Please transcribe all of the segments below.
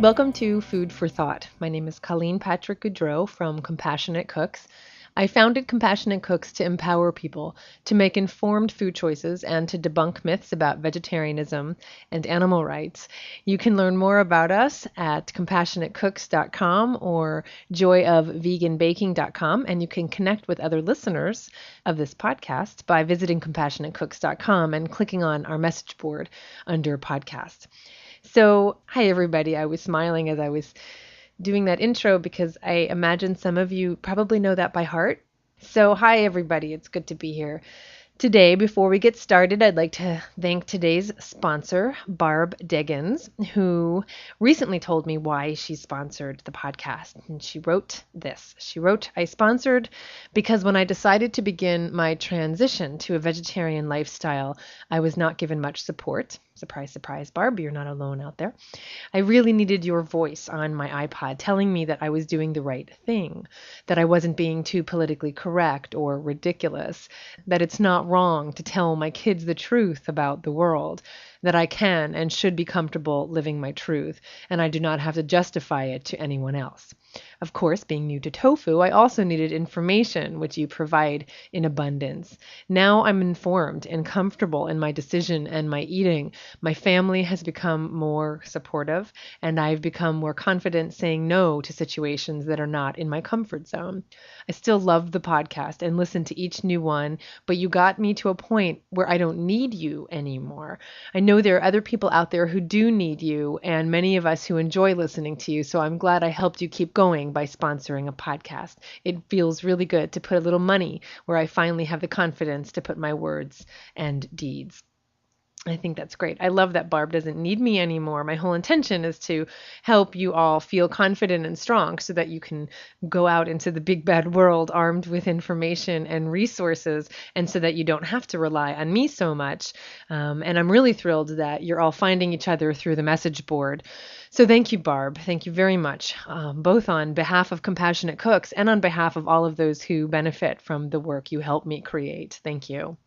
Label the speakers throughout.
Speaker 1: Welcome to Food for Thought. My name is Colleen Patrick-Goudreau from Compassionate Cooks. I founded Compassionate Cooks to empower people to make informed food choices and to debunk myths about vegetarianism and animal rights. You can learn more about us at compassionatecooks.com or joyofveganbaking.com, and you can connect with other listeners of this podcast by visiting compassionatecooks.com and clicking on our message board under podcast. So, hi everybody. I was smiling as I was doing that intro because I imagine some of you probably know that by heart. So, hi everybody. It's good to be here. Today, before we get started, I'd like to thank today's sponsor, Barb Diggins, who recently told me why she sponsored the podcast. And she wrote this. She wrote, "I sponsored because when I decided to begin my transition to a vegetarian lifestyle, I was not given much support." Surprise, surprise, Barb, you're not alone out there. "I really needed your voice on my iPod telling me that I was doing the right thing, that I wasn't being too politically correct or ridiculous, that it's not wrong to tell my kids the truth about the world, that I can and should be comfortable living my truth, and I do not have to justify it to anyone else. Of course, being new to tofu, I also needed information, which you provide in abundance. Now I'm informed and comfortable in my decision and my eating. My family has become more supportive, and I've become more confident saying no to situations that are not in my comfort zone. I still love the podcast and listen to each new one, but you got me to a point where I don't need you anymore. I know there are other people out there who do need you, and many of us who enjoy listening to you, so I'm glad I helped you keep going by sponsoring a podcast. It feels really good to put a little money where I finally have the confidence to put my words and deeds." I think that's great. I love that Barb doesn't need me anymore. My whole intention is to help you all feel confident and strong so that you can go out into the big bad world armed with information and resources, and so that you don't have to rely on me so much. And I'm really thrilled that you're all finding each other through the message board. So thank you, Barb. Thank you very much, both on behalf of Compassionate Cooks and on behalf of all of those who benefit from the work you help me create. Thank you.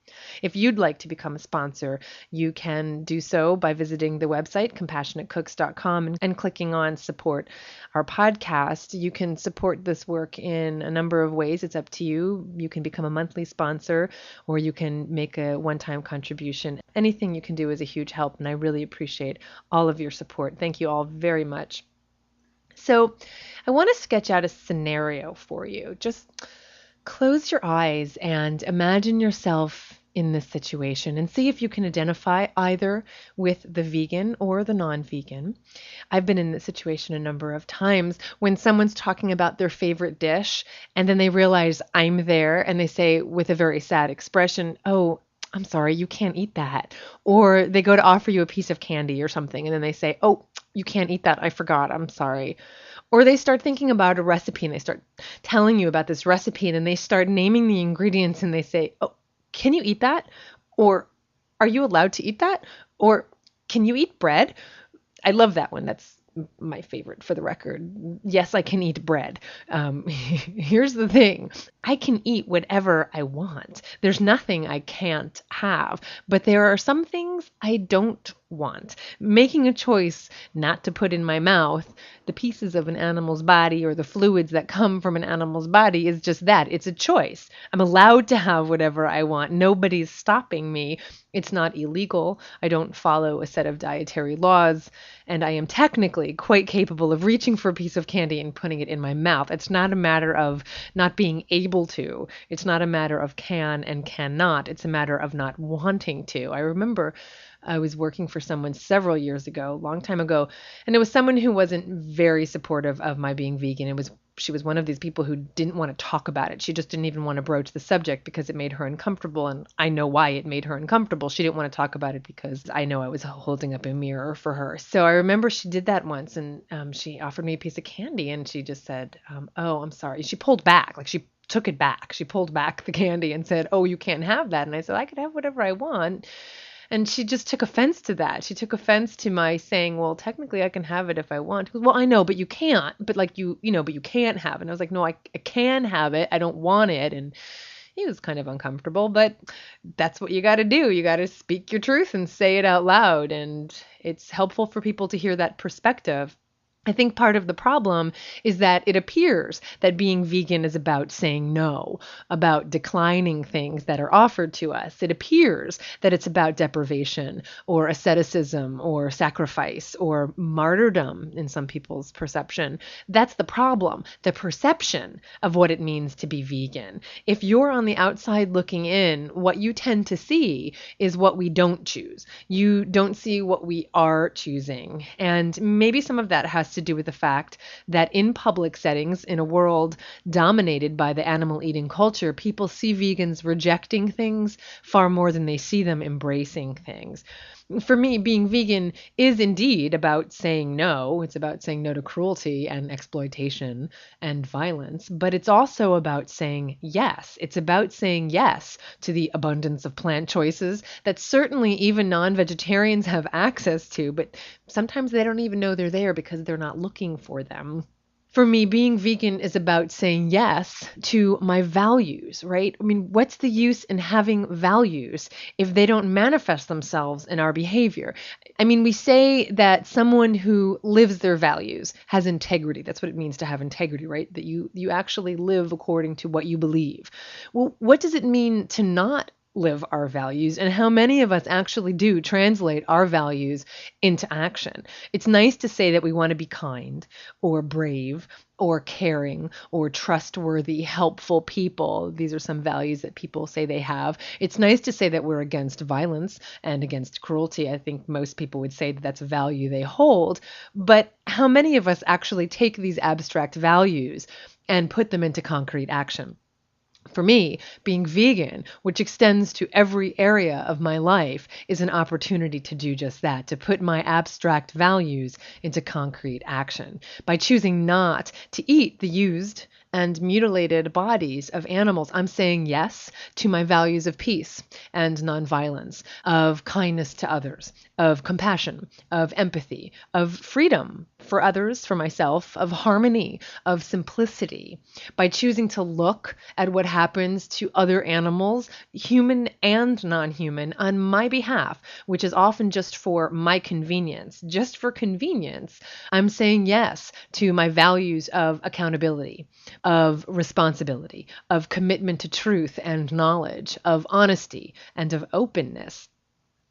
Speaker 1: If you'd like to become a sponsor, you can do so by visiting the website, compassionatecooks.com, and clicking on support our podcast. You can support this work in a number of ways. It's up to you. You can become a monthly sponsor, or you can make a one-time contribution. Anything you can do is a huge help, and I really appreciate all of your support. Thank you all very much. So I want to sketch out a scenario for you. Just close your eyes and imagine yourself in this situation and see if you can identify either with the vegan or the non-vegan. I've been in this situation a number of times when someone's talking about their favorite dish and then they realize I'm there and they say with a very sad expression, "Oh, I'm sorry, you can't eat that." Or they go to offer you a piece of candy or something and then they say, "Oh, you can't eat that. I forgot. I'm sorry." Or they start thinking about a recipe and they start telling you about this recipe and then they start naming the ingredients and they say, "Oh, can you eat that?" Or, "Are you allowed to eat that?" Or, "Can you eat bread?" I love that one. That's my favorite, for the record. Yes, I can eat bread. Here's the thing. I can eat whatever I want. There's nothing I can't have, but there are some things I don't want. Making a choice not to put in my mouth the pieces of an animal's body or the fluids that come from an animal's body is just that. It's a choice. I'm allowed to have whatever I want. Nobody's stopping me. It's not illegal. I don't follow a set of dietary laws, and I am technically quite capable of reaching for a piece of candy and putting it in my mouth. It's not a matter of not being able to. It's not a matter of can and cannot. It's a matter of not wanting to. I remember I was working for someone several years ago, a long time ago, and it was someone who wasn't very supportive of my being vegan. She was one of these people who didn't want to talk about it. She just didn't even want to broach the subject because it made her uncomfortable, and I know why it made her uncomfortable. She didn't want to talk about it because I know I was holding up a mirror for her. So I remember she did that once, and she offered me a piece of candy, and she just said, "Oh, I'm sorry." She pulled back, like she took it back. She pulled back the candy and said, "Oh, you can't have that." And I said, "I could have whatever I want." And she just took offense to that. She took offense to my saying, "Well, technically I can have it if I want." She goes, "Well, I know, but you can't. But like but you can't have it." And I was like, "No, I can have it. I don't want it." And he was kind of uncomfortable, but that's what you got to do. You got to speak your truth and say it out loud. And it's helpful for people to hear that perspective. I think part of the problem is that it appears that being vegan is about saying no, about declining things that are offered to us. It appears that it's about deprivation or asceticism or sacrifice or martyrdom in some people's perception. That's the problem, the perception of what it means to be vegan. If you're on the outside looking in, what you tend to see is what we don't choose. You don't see what we are choosing. And maybe some of that has to do with the fact that in public settings, in a world dominated by the animal eating culture, people see vegans rejecting things far more than they see them embracing things. For me, being vegan is indeed about saying no. It's about saying no to cruelty and exploitation and violence, but it's also about saying yes. It's about saying yes to the abundance of plant choices that certainly even non-vegetarians have access to, but sometimes they don't even know they're there because they're not looking for them. For me, being vegan is about saying yes to my values, right? I mean, what's the use in having values if they don't manifest themselves in our behavior? I mean, we say that someone who lives their values has integrity. That's what it means to have integrity, right? That you actually live according to what you believe. Well, what does it mean to not live our values, and how many of us actually do translate our values into action? It's nice to say that we want to be kind or brave or caring or trustworthy, helpful people. These are some values that people say they have. It's nice to say that we're against violence and against cruelty. I think most people would say that that's a value they hold. But how many of us actually take these abstract values and put them into concrete action? For me, being vegan, which extends to every area of my life, is an opportunity to do just that, to put my abstract values into concrete action. By choosing not to eat the used and mutilated bodies of animals, I'm saying yes to my values of peace and nonviolence, of kindness to others, of compassion, of empathy, of freedom for others, for myself, of harmony, of simplicity. By choosing to look at what happens to other animals, human and non-human, on my behalf, which is often just for my convenience, just for convenience, I'm saying yes to my values of accountability, of responsibility, of commitment to truth and knowledge, of honesty and of openness.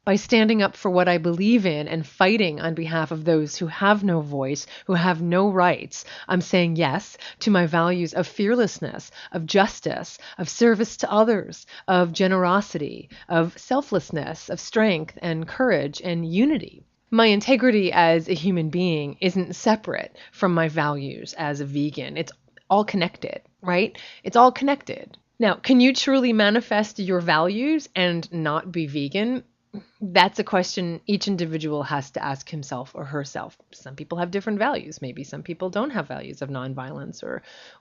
Speaker 1: By standing up for what I believe in and fighting on behalf of those who have no voice, who have no rights, I'm saying yes to my values of fearlessness, of justice, of service to others, of generosity, of selflessness, of strength and courage and unity. My integrity as a human being isn't separate from my values as a vegan. It's all connected, right? It's all connected. Now, can you truly manifest your values and not be vegan? That's a question each individual has to ask himself or herself. Some people have different values. Maybe some people don't have values of nonviolence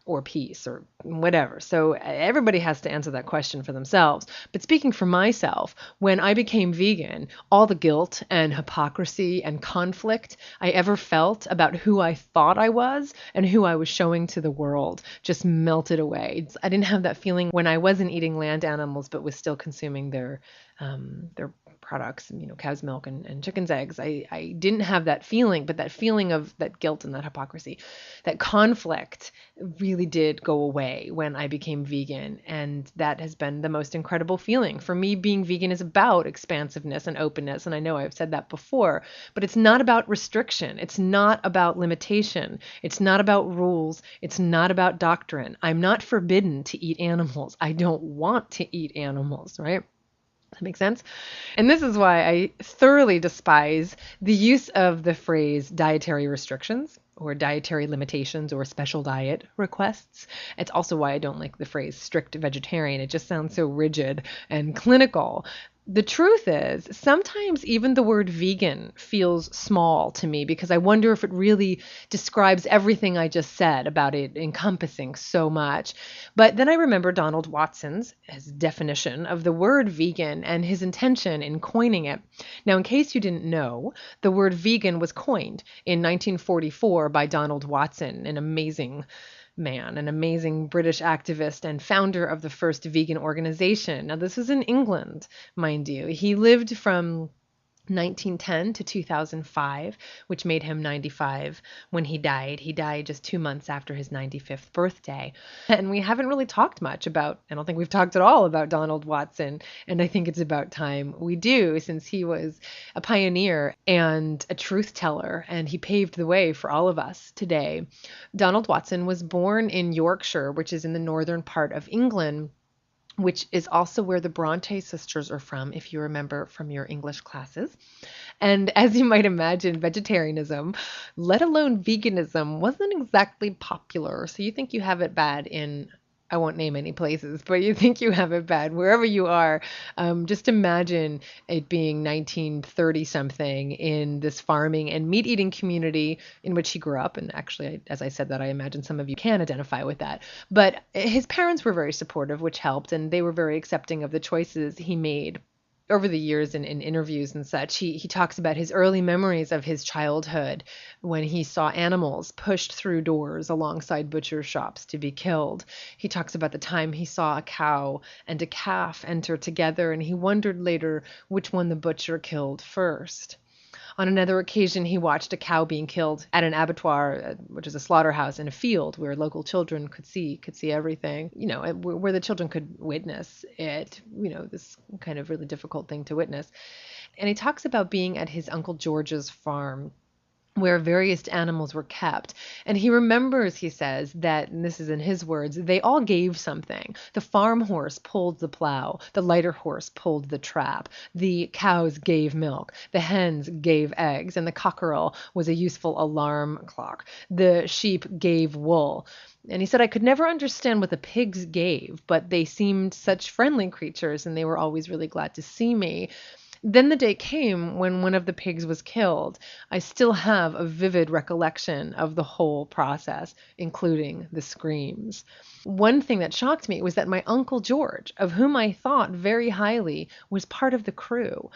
Speaker 1: or peace or whatever. So everybody has to answer that question for themselves. But speaking for myself, when I became vegan, all the guilt and hypocrisy and conflict I ever felt about who I thought I was and who I was showing to the world just melted away. I didn't have that feeling when I wasn't eating land animals but was still consuming their products, cow's milk and chicken's eggs. I didn't have that feeling, but that feeling of that guilt and that hypocrisy, that conflict really did go away when I became vegan. And that has been the most incredible feeling. For me, being vegan is about expansiveness and openness. And I know I've said that before, but it's not about restriction. It's not about limitation. It's not about rules. It's not about doctrine. I'm not forbidden to eat animals. I don't want to eat animals, right? That makes sense? And this is why I thoroughly despise the use of the phrase dietary restrictions or dietary limitations or special diet requests. It's also why I don't like the phrase strict vegetarian. It just sounds so rigid and clinical. The truth is, sometimes even the word vegan feels small to me because I wonder if it really describes everything I just said about it encompassing so much. But then I remember Donald Watson's his definition of the word vegan and his intention in coining it. Now, in case you didn't know, the word vegan was coined in 1944 by Donald Watson, an amazing man, an amazing British activist and founder of the first vegan organization. Now, this was in England, mind you. He lived from 1910 to 2005, which made him 95 when he died. He died just 2 months after his 95th birthday. And we haven't really talked much about, I don't think we've talked at all about Donald Watson. And I think it's about time we do, since he was a pioneer and a truth teller, and he paved the way for all of us today. Donald Watson was born in Yorkshire, which is in the northern part of England, which is also where the Bronte sisters are from, if you remember from your English classes. And as you might imagine, vegetarianism, let alone veganism, wasn't exactly popular. So you think you have it bad in, I won't name any places, but you think you have it bad wherever you are. Just imagine it being 1930 something in this farming and meat eating community in which he grew up. And actually, as I said that, I imagine some of you can identify with that. But his parents were very supportive, which helped, and they were very accepting of the choices he made over the years in interviews and such. He talks about his early memories of his childhood when he saw animals pushed through doors alongside butcher shops to be killed. He talks about the time he saw a cow and a calf enter together, and he wondered later which one the butcher killed first. On another occasion, he watched a cow being killed at an abattoir, which is a slaughterhouse in a field where local children could see everything, where the children could witness it, this kind of really difficult thing to witness. And he talks about being at his Uncle George's farm, where various animals were kept. And he remembers, he says, that, and this is in his words, they all gave something. The farm horse pulled the plow. The lighter horse pulled the trap. The cows gave milk. The hens gave eggs. And the cockerel was a useful alarm clock. The sheep gave wool. And he said, I could never understand what the pigs gave, but they seemed such friendly creatures, and they were always really glad to see me. Then the day came when one of the pigs was killed. I still have a vivid recollection of the whole process, including the screams. One thing that shocked me was that my Uncle George, of whom I thought very highly, was part of the crew.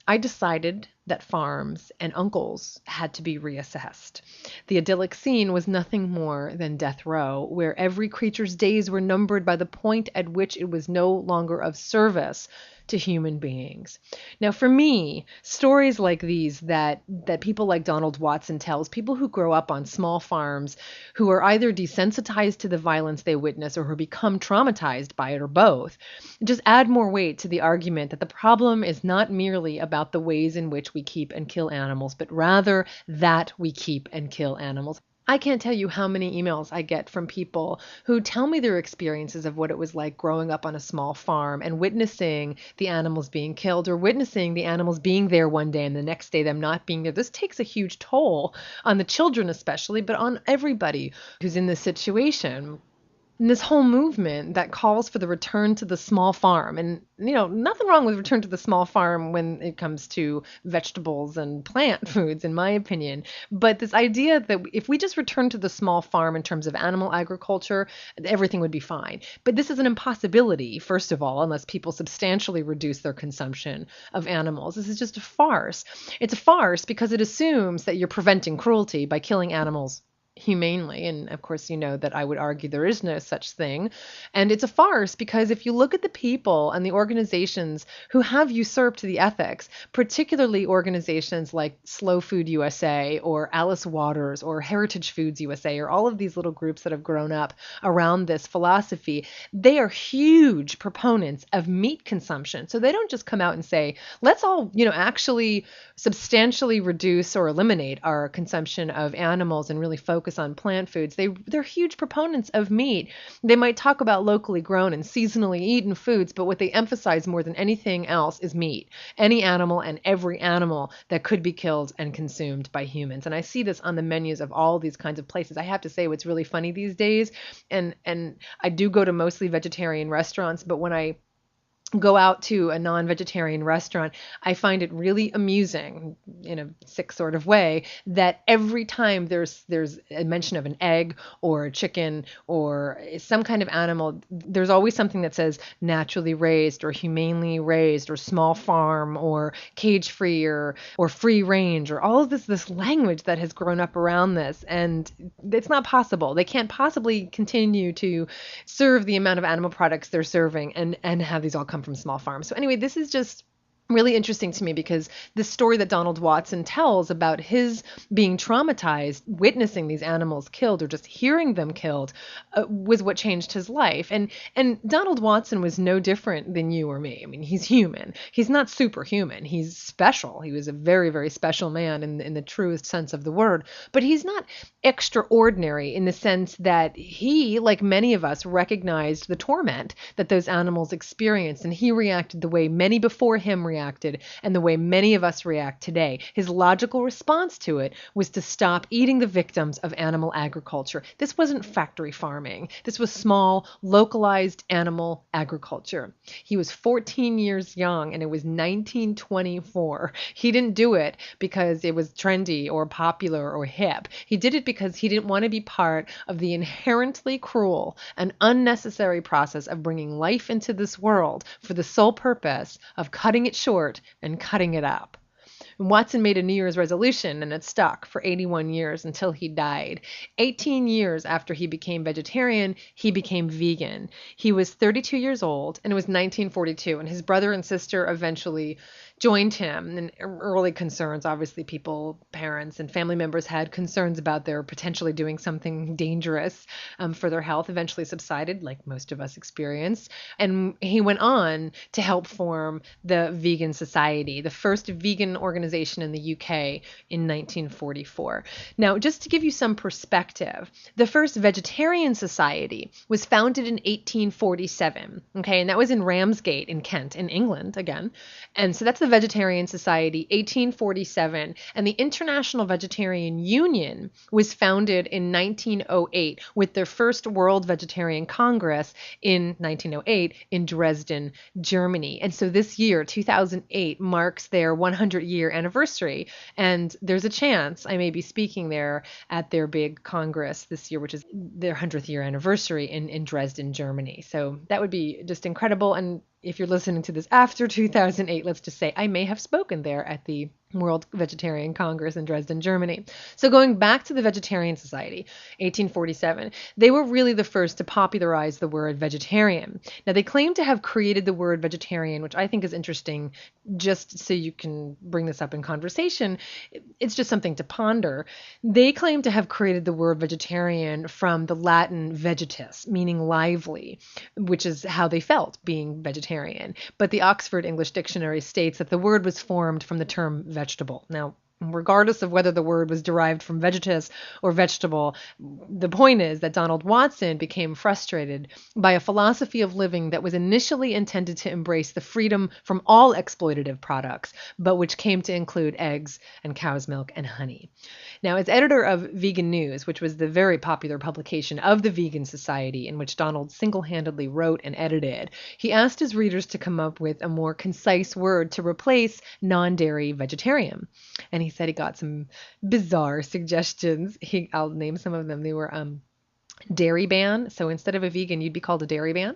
Speaker 1: I decided that farms and uncles had to be reassessed. The idyllic scene was nothing more than death row, where every creature's days were numbered by the point at which it was no longer of service to human beings. Now, for me, stories like these that people like Donald Watson tells, people who grow up on small farms, who are either desensitized to the violence they witness or who become traumatized by it, or both, just add more weight to the argument that the problem is not merely about the ways in which we keep and kill animals, but rather that we keep and kill animals. I can't tell you how many emails I get from people who tell me their experiences of what it was like growing up on a small farm and witnessing the animals being killed, or witnessing the animals being there one day and the next day them not being there. This takes a huge toll on the children especially, but on everybody who's in this situation. And this whole movement that calls for the return to the small farm, and nothing wrong with return to the small farm when it comes to vegetables and plant foods, in my opinion. But this idea that if we just return to the small farm in terms of animal agriculture, everything would be fine. But this is an impossibility, first of all, unless people substantially reduce their consumption of animals. This is just a farce. It's a farce because it assumes that you're preventing cruelty by killing animals humanely. And of course, you know that I would argue there is no such thing. And it's a farce because if you look at the people and the organizations who have usurped the ethics, particularly organizations like Slow Food USA or Alice Waters or Heritage Foods USA, or all of these little groups that have grown up around this philosophy, they are huge proponents of meat consumption. So they don't just come out and say, let's all, actually substantially reduce or eliminate our consumption of animals and really focus on plant foods. They're huge proponents of meat. They might talk about locally grown and seasonally eaten foods, but what they emphasize more than anything else is meat. Any animal and every animal that could be killed and consumed by humans. And I see this on the menus of all these kinds of places. I have to say what's really funny these days, and I do go to mostly vegetarian restaurants, but when I go out to a non-vegetarian restaurant, I find it really amusing, in a sick sort of way, that every time there's a mention of an egg or a chicken or some kind of animal, there's always something that says naturally raised or humanely raised or small farm or cage-free or free range, or all of this language that has grown up around this. And it's not possible. They can't possibly continue to serve the amount of animal products they're serving and have these all come from small farms. So anyway, this is just really interesting to me because the story that Donald Watson tells about his being traumatized, witnessing these animals killed or just hearing them killed, was what changed his life. And Donald Watson was no different than you or me. I mean, he's human. He's not superhuman. He's special. He was a very, very special man in the truest sense of the word. But he's not extraordinary in the sense that he, like many of us, recognized the torment that those animals experienced, and he reacted the way many before him reacted and the way many of us react today. His logical response to it was to stop eating the victims of animal agriculture. This wasn't factory farming. This was small, localized animal agriculture. He was 14 years young and it was 1924. He didn't do it because it was trendy or popular or hip. He did it because he didn't want to be part of the inherently cruel and unnecessary process of bringing life into this world for the sole purpose of cutting it short and cutting it up. Watson made a New Year's resolution and it stuck for 81 years until he died. 18 years after he became vegetarian, he became vegan. He was 32 years old and it was 1942, and his brother and sister eventually joined him. And early concerns, obviously people, parents and family members had concerns about their potentially doing something dangerous for their health, eventually subsided, like most of us experienced. And he went on to help form the Vegan Society, the first vegan organization in the UK in 1944. Now, just to give you some perspective, the first vegetarian society was founded in 1847, okay, and that was in Ramsgate in Kent, in England again. And so that's the Vegetarian Society, 1847, and the International Vegetarian Union was founded in 1908 with their first World Vegetarian Congress in 1908 in Dresden, Germany. And so this year, 2008, marks their 100-year anniversary, and there's a chance I may be speaking there at their big Congress this year, which is their 100th year anniversary in Dresden, Germany. So that would be just incredible. And if you're listening to this after 2008, let's just say I may have spoken there at the World Vegetarian Congress in Dresden, Germany. So going back to the Vegetarian Society, 1847, they were really the first to popularize the word vegetarian. Now, they claim to have created the word vegetarian, which I think is interesting, just so you can bring this up in conversation. It's just something to ponder. They claim to have created the word vegetarian from the Latin vegetus, meaning lively, which is how they felt being vegetarian. But the Oxford English Dictionary states that the word was formed from the term vegetable. Now, regardless of whether the word was derived from vegetus or vegetable, the point is that Donald Watson became frustrated by a philosophy of living that was initially intended to embrace the freedom from all exploitative products, but which came to include eggs and cow's milk and honey. Now, as editor of Vegan News, which was the very popular publication of the Vegan Society in which Donald single-handedly wrote and edited, he asked his readers to come up with a more concise word to replace non-dairy vegetarian. And he said he got some bizarre suggestions. I'll name some of them. They were dairy ban. So instead of a vegan, you'd be called a dairy ban.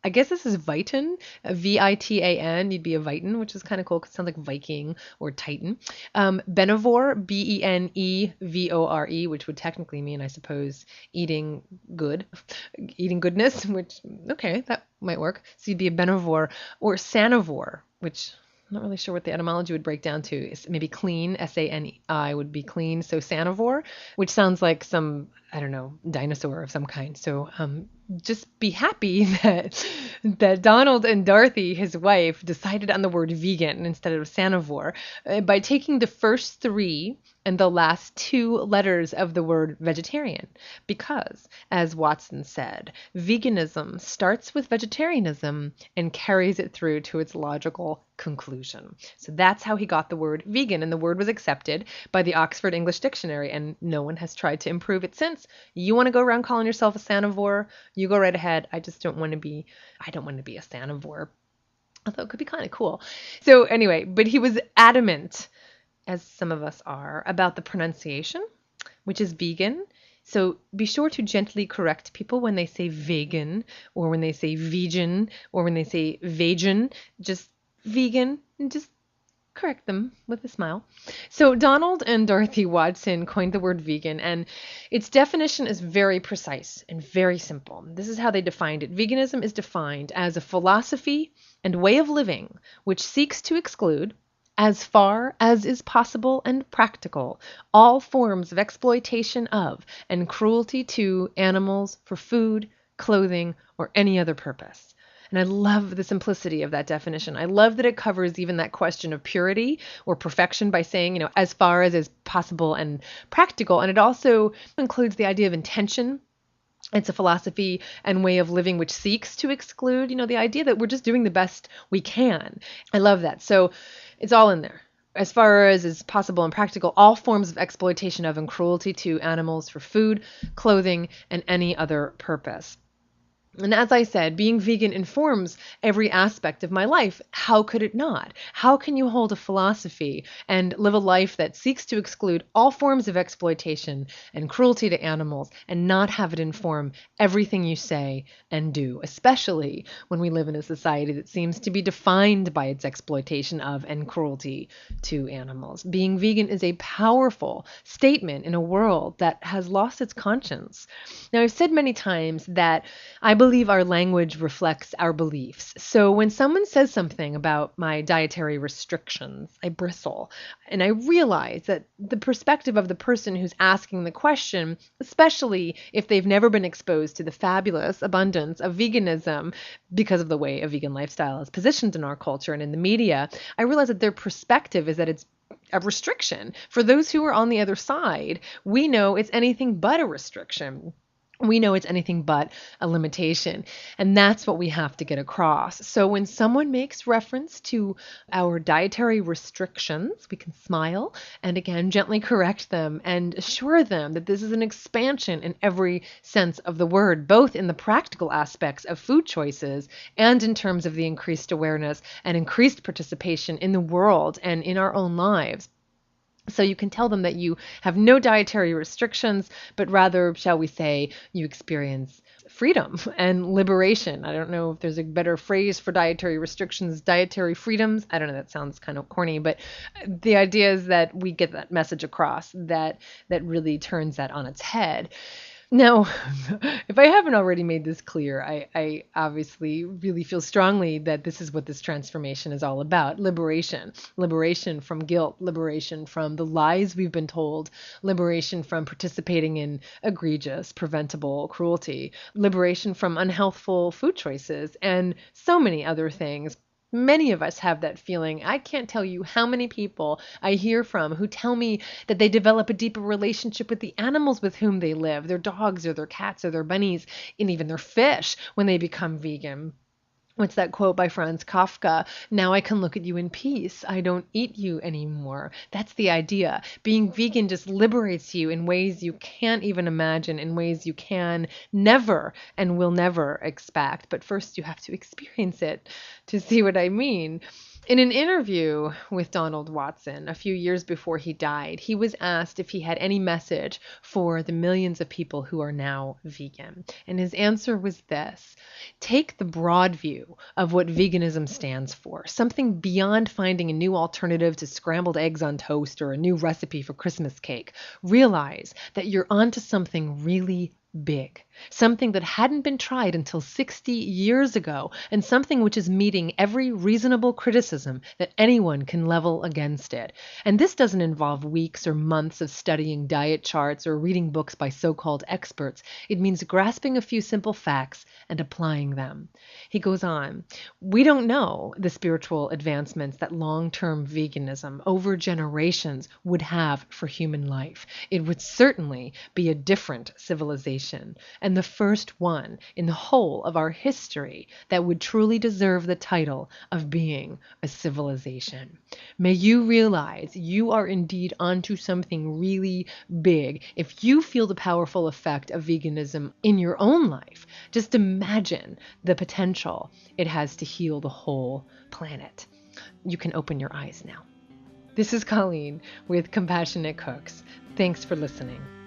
Speaker 1: I guess this is vitan, Vitan. You'd be a vitan, which is kind of cool because it sounds like Viking or Titan. Benevore, Benevore, which would technically mean, I suppose, eating goodness, which, okay, that might work. So you'd be a benevore, or sanivore, which I'm not really sure what the etymology would break down to. It's maybe clean, Sani would be clean. So sanivore, which sounds like some, I don't know, dinosaur of some kind. So just be happy that Donald and Dorothy, his wife, decided on the word vegan instead of sanivore by taking the first three and the last two letters of the word vegetarian. Because, as Watson said, veganism starts with vegetarianism and carries it through to its logical conclusion. So that's how he got the word vegan, and the word was accepted by the Oxford English Dictionary, and no one has tried to improve it since. You want to go around calling yourself a sanivore? You go right ahead. I don't want to be a sanivore, although it could be kind of cool. So anyway, but he was adamant, as some of us are, about the pronunciation, which is vegan. So be sure to gently correct people when they say vegan, or when they say vegan, or when they say vegan. Just vegan, and just correct them with a smile. So, Donald and Dorothy Watson coined the word vegan, and its definition is very precise and very simple. This is how they defined it. Veganism is defined as a philosophy and way of living which seeks to exclude, as far as is possible and practical, all forms of exploitation of and cruelty to animals for food, clothing, or any other purpose. And I love the simplicity of that definition. I love that it covers even that question of purity or perfection by saying, as far as is possible and practical. And it also includes the idea of intention. It's a philosophy and way of living which seeks to exclude, the idea that we're just doing the best we can. I love that. So it's all in there. As far as is possible and practical, all forms of exploitation of and cruelty to animals for food, clothing, and any other purpose. And as I said, being vegan informs every aspect of my life. How could it not? How can you hold a philosophy and live a life that seeks to exclude all forms of exploitation and cruelty to animals and not have it inform everything you say and do, especially when we live in a society that seems to be defined by its exploitation of and cruelty to animals? Being vegan is a powerful statement in a world that has lost its conscience. Now, I've said many times that I believe our language reflects our beliefs. So when someone says something about my dietary restrictions, I bristle. And I realize that the perspective of the person who's asking the question, especially if they've never been exposed to the fabulous abundance of veganism because of the way a vegan lifestyle is positioned in our culture and in the media, I realize that their perspective is that it's a restriction. For those who are on the other side, we know it's anything but a restriction. We know it's anything but a limitation. And that's what we have to get across. So when someone makes reference to our dietary restrictions, we can smile and again gently correct them and assure them that this is an expansion in every sense of the word, both in the practical aspects of food choices and in terms of the increased awareness and increased participation in the world and in our own lives. So you can tell them that you have no dietary restrictions, but rather, shall we say, you experience freedom and liberation. I don't know if there's a better phrase for dietary restrictions, dietary freedoms. I don't know, that sounds kind of corny, but the idea is that we get that message across that really turns that on its head. Now, if I haven't already made this clear, I obviously really feel strongly that this is what this transformation is all about. Liberation. Liberation from guilt. Liberation from the lies we've been told. Liberation from participating in egregious, preventable cruelty. Liberation from unhealthful food choices and so many other things. Many of us have that feeling. I can't tell you how many people I hear from who tell me that they develop a deeper relationship with the animals with whom they live, their dogs or their cats or their bunnies, and even their fish when they become vegan. What's that quote by Franz Kafka? Now I can look at you in peace. I don't eat you anymore. That's the idea. Being vegan just liberates you in ways you can't even imagine, in ways you can never and will never expect. But first you have to experience it to see what I mean. In an interview with Donald Watson a few years before he died, he was asked if he had any message for the millions of people who are now vegan. And his answer was this: take the broad view of what veganism stands for, something beyond finding a new alternative to scrambled eggs on toast or a new recipe for Christmas cake. Realize that you're onto something really big, something that hadn't been tried until 60 years ago, and something which is meeting every reasonable criticism that anyone can level against it. And this doesn't involve weeks or months of studying diet charts or reading books by so-called experts. It means grasping a few simple facts and applying them. He goes on, we don't know the spiritual advancements that long-term veganism over generations would have for human life. It would certainly be a different civilization, and the first one in the whole of our history that would truly deserve the title of being a civilization. May you realize you are indeed onto something really big if you feel the powerful effect of veganism in your own life. Just imagine the potential it has to heal the whole planet. You can open your eyes now. This is Colleen with Compassionate Cooks. Thanks for listening.